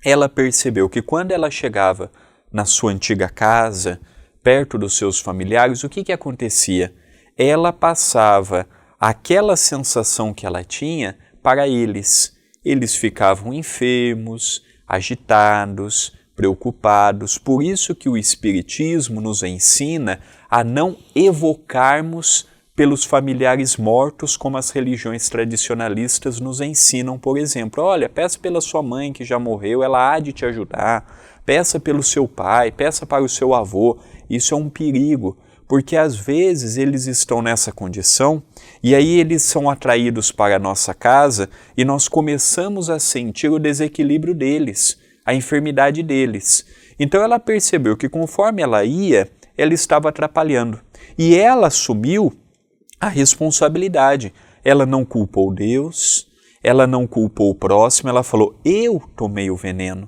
Speaker 2: Ela percebeu que quando ela chegava na sua antiga casa, perto dos seus familiares, o que acontecia? Ela passava aquela sensação que ela tinha para eles. Eles ficavam enfermos, agitados, preocupados. Por isso que o Espiritismo nos ensina a não evocarmos pelos familiares mortos, como as religiões tradicionalistas nos ensinam, por exemplo. Olha, peça pela sua mãe que já morreu, ela há de te ajudar. Peça pelo seu pai, peça para o seu avô. Isso é um perigo, porque às vezes eles estão nessa condição e aí eles são atraídos para a nossa casa e nós começamos a sentir o desequilíbrio deles, a enfermidade deles. Então ela percebeu que conforme ela ia, ela estava atrapalhando. E ela assumiu a responsabilidade. Ela não culpou Deus, ela não culpou o próximo, ela falou, eu tomei o veneno,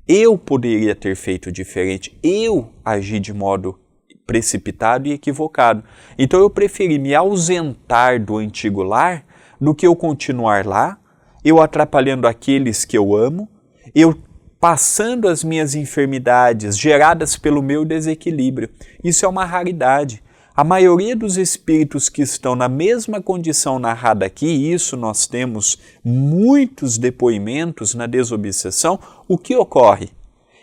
Speaker 2: eu poderia ter feito diferente, eu agi de modo precipitado e equivocado. Então eu preferi me ausentar do antigo lar do que eu continuar lá, eu atrapalhando aqueles que eu amo, eu passando as minhas enfermidades geradas pelo meu desequilíbrio. Isso é uma raridade. A maioria dos espíritos que estão na mesma condição narrada aqui, e isso nós temos muitos depoimentos na desobsessão, o que ocorre?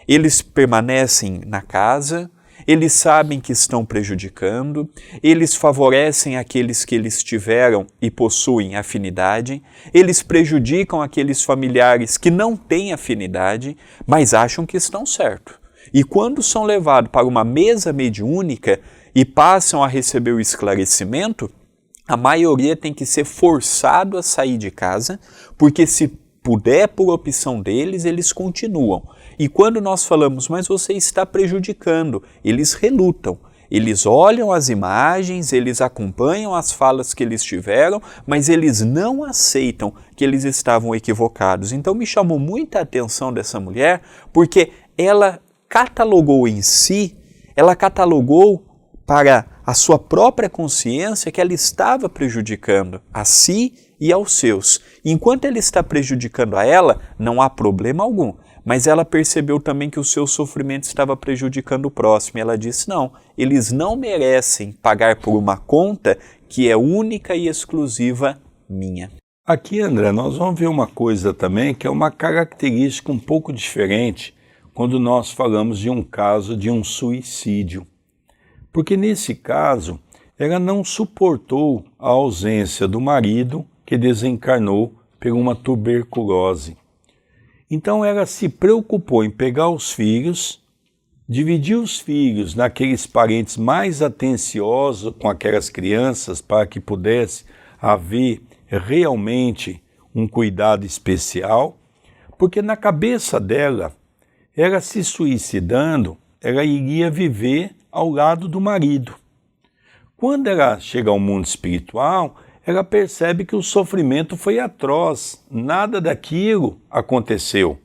Speaker 2: Eles permanecem na casa, eles sabem que estão prejudicando, eles favorecem aqueles que eles tiveram e possuem afinidade, eles prejudicam aqueles familiares que não têm afinidade, mas acham que estão certo. E quando são levados para uma mesa mediúnica e passam a receber o esclarecimento, a maioria tem que ser forçado a sair de casa, porque se puder, por opção deles, eles continuam. E quando nós falamos, mas você está prejudicando, eles relutam. Eles olham as imagens, eles acompanham as falas que eles tiveram, mas eles não aceitam que eles estavam equivocados. Então me chamou muita atenção dessa mulher, porque ela catalogou em si, ela catalogou para a sua própria consciência que ela estava prejudicando a si e aos seus. Enquanto ele está prejudicando a ela, não há problema algum. Mas ela percebeu também que o seu sofrimento estava prejudicando o próximo. E ela disse, não, eles não merecem pagar por uma conta que é única e exclusiva minha.
Speaker 1: Aqui, André, nós vamos ver uma coisa também que é uma característica um pouco diferente quando nós falamos de um caso de um suicídio. Porque nesse caso, ela não suportou a ausência do marido que desencarnou por uma tuberculose. Então ela se preocupou em pegar os filhos, dividir os filhos naqueles parentes mais atenciosos com aquelas crianças para que pudesse haver realmente um cuidado especial, porque na cabeça dela, ela se suicidando, ela iria viver ao lado do marido. Quando ela chega ao mundo espiritual, ela percebe que o sofrimento foi atroz, nada daquilo aconteceu.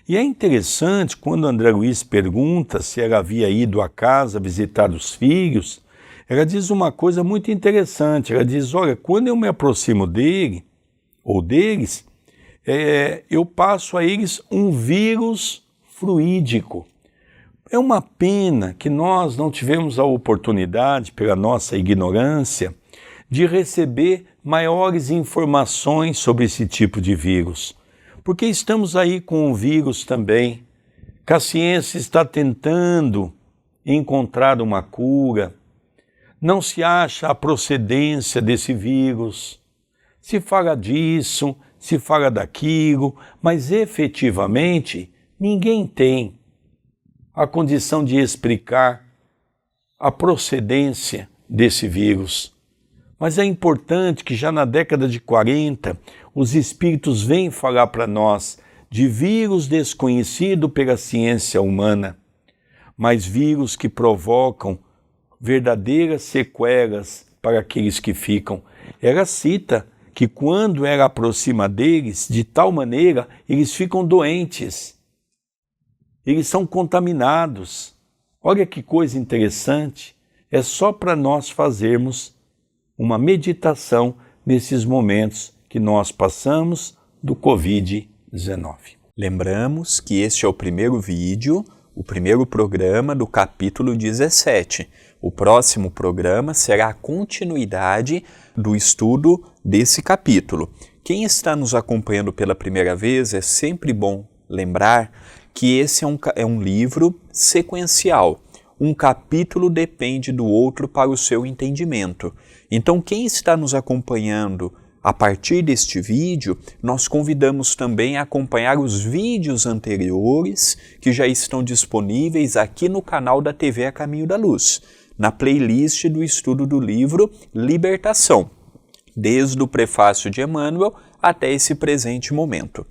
Speaker 1: E é interessante, quando André Luiz pergunta se ela havia ido à casa visitar os filhos, ela diz uma coisa muito interessante, ela diz, olha, quando eu me aproximo dele, ou deles, eu passo a eles um vírus fluídico. É uma pena que nós não tivemos a oportunidade, pela nossa ignorância, de receber maiores informações sobre esse tipo de vírus. Porque estamos aí com o vírus também, que a ciência está tentando encontrar uma cura, não se acha a procedência desse vírus, se fala disso, se fala daquilo, mas efetivamente ninguém tem a condição de explicar a procedência desse vírus. Mas é importante que já na década de 40, os espíritos vêm falar para nós de vírus desconhecido pela ciência humana, mas vírus que provocam verdadeiras sequelas para aqueles que ficam. Ela cita que quando ela aproxima deles, de tal maneira, eles ficam doentes. Eles são contaminados. Olha que coisa interessante. É só para nós fazermos uma meditação nesses momentos que nós passamos do Covid-19.
Speaker 2: Lembramos que este é o primeiro vídeo, o primeiro programa do capítulo 17. O próximo programa será a continuidade do estudo desse capítulo. Quem está nos acompanhando pela primeira vez, é sempre bom lembrar que esse é um livro sequencial. Um capítulo depende do outro para o seu entendimento. Então, quem está nos acompanhando a partir deste vídeo, nós convidamos também a acompanhar os vídeos anteriores que já estão disponíveis aqui no canal da TV A Caminho da Luz, na playlist do estudo do livro Libertação, desde o prefácio de Emmanuel até esse presente momento.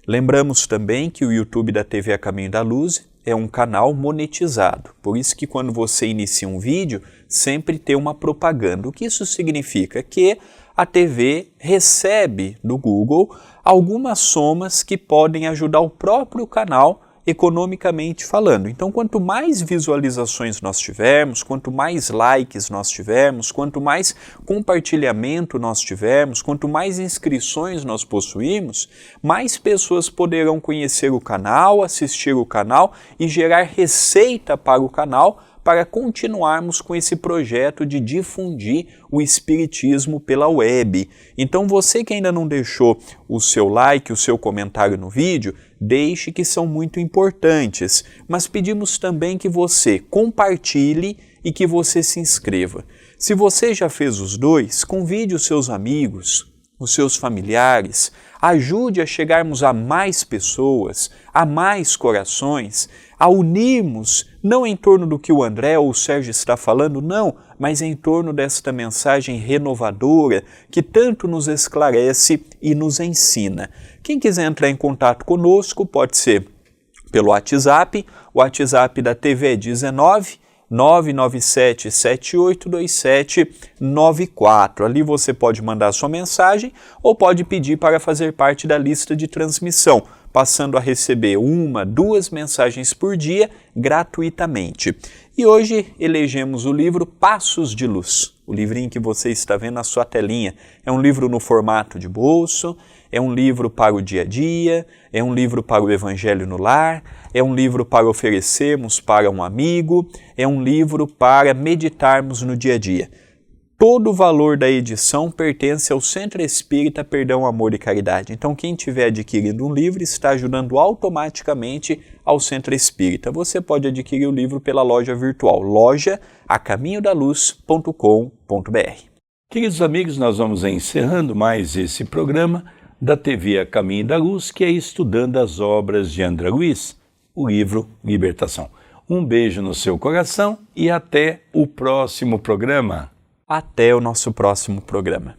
Speaker 2: Lembramos também que o YouTube da TV A Caminho da Luz é um canal monetizado, por isso que quando você inicia um vídeo, sempre tem uma propaganda. O que isso significa? Que a TV recebe do Google algumas somas que podem ajudar o próprio canal economicamente falando. Então, quanto mais visualizações nós tivermos, quanto mais likes nós tivermos, quanto mais compartilhamento nós tivermos, quanto mais inscrições nós possuirmos, mais pessoas poderão conhecer o canal, assistir o canal e gerar receita para o canal, para continuarmos com esse projeto de difundir o Espiritismo pela web. Então você que ainda não deixou o seu like, o seu comentário no vídeo, deixe, que são muito importantes. Mas pedimos também que você compartilhe e que você se inscreva. Se você já fez os dois, convide os seus amigos, os seus familiares, ajude a chegarmos a mais pessoas, a mais corações, a unirmos, não em torno do que o André ou o Sérgio está falando, não, mas em torno desta mensagem renovadora que tanto nos esclarece e nos ensina. Quem quiser entrar em contato conosco pode ser pelo WhatsApp, o WhatsApp da TV é 997782794. Ali você pode mandar sua mensagem ou pode pedir para fazer parte da lista de transmissão, passando a receber 1, 2 mensagens por dia gratuitamente. E hoje elegemos o livro Passos de Luz, o livrinho que você está vendo na sua telinha. É um livro no formato de bolso, é um livro para o dia a dia, é um livro para o Evangelho no Lar, é um livro para oferecermos para um amigo, é um livro para meditarmos no dia a dia. Todo o valor da edição pertence ao Centro Espírita Perdão, Amor e Caridade. Então, quem tiver adquirido um livro está ajudando automaticamente ao Centro Espírita. Você pode adquirir o livro pela loja virtual, loja-acaminhodaluz.com.br.
Speaker 1: Queridos amigos, nós vamos encerrando mais esse programa da TV A Caminho da Luz, que é Estudando as Obras de André Luiz, o livro Libertação. Um beijo no seu coração e até o próximo programa.
Speaker 2: Até o nosso próximo programa.